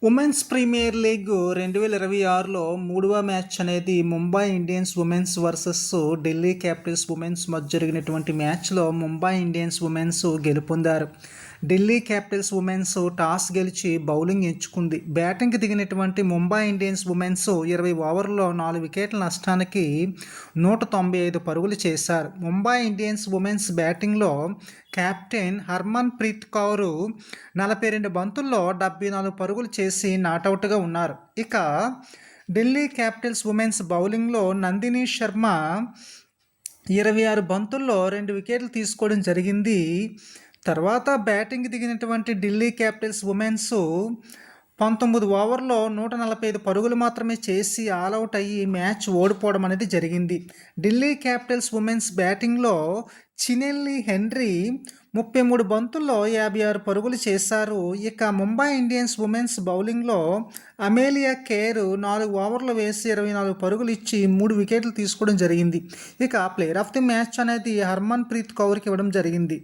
Women's premier league 2026లో మూడవ match అనేది Mumbai Indians women's versus Delhi Capitals women's మధ్య జరిగినటువంటి మ్యాచ్లో ముంబై ఇండియన్స్ ఉమెన్స్ గెలుపొందారు. ఢిల్లీ క్యాపిటల్స్ ఉమెన్స్ టాస్ గెలిచి బౌలింగ్ ఎంచుకుంది. బ్యాటింగ్కి దిగినటువంటి ముంబై ఇండియన్స్ ఉమెన్స్ 20 ఓవర్లలో 4 వికెట్ల నష్టానికి 195 పరుగులు చేశారు. ముంబై ఇండియన్స్ ఉమెన్స్ బ్యాటింగ్లో కెప్టెన్ హర్మన్ ప్రీత్ కౌర్ 42 బంతుల్లో 74 పరుగులు చేసి నాటౌట్గా ఉన్నారు. ఇక ఢిల్లీ క్యాపిటల్స్ ఉమెన్స్ బౌలింగ్లో నందిని శర్మ 26 బంతుల్లో 2 వికెట్లు తీసుకోవడం జరిగింది. తర్వాత బ్యాటింగ్ దిగినటువంటి ఢిల్లీ క్యాపిటల్స్ ఉమెన్స్ 19 ఓవర్లో 145 పరుగులు మాత్రమే చేసి ఆల్అవుట్ అయ్యి మ్యాచ్ ఓడిపోవడం అనేది జరిగింది. ఢిల్లీ క్యాపిటల్స్ ఉమెన్స్ బ్యాటింగ్లో చినెల్లి హెన్రీ 33 బంతుల్లో 56 పరుగులు చేశారు. ఇక ముంబై ఇండియన్స్ ఉమెన్స్ బౌలింగ్లో అమేలియా కేర్ 4 ఓవర్లు వేసి 24 పరుగులు ఇచ్చి 3 వికెట్లు తీసుకోవడం జరిగింది. ఇక ప్లేయర్ ఆఫ్ ది మ్యాచ్ అనేది హర్మన్ ప్రీత్ కౌర్కి ఇవ్వడం జరిగింది.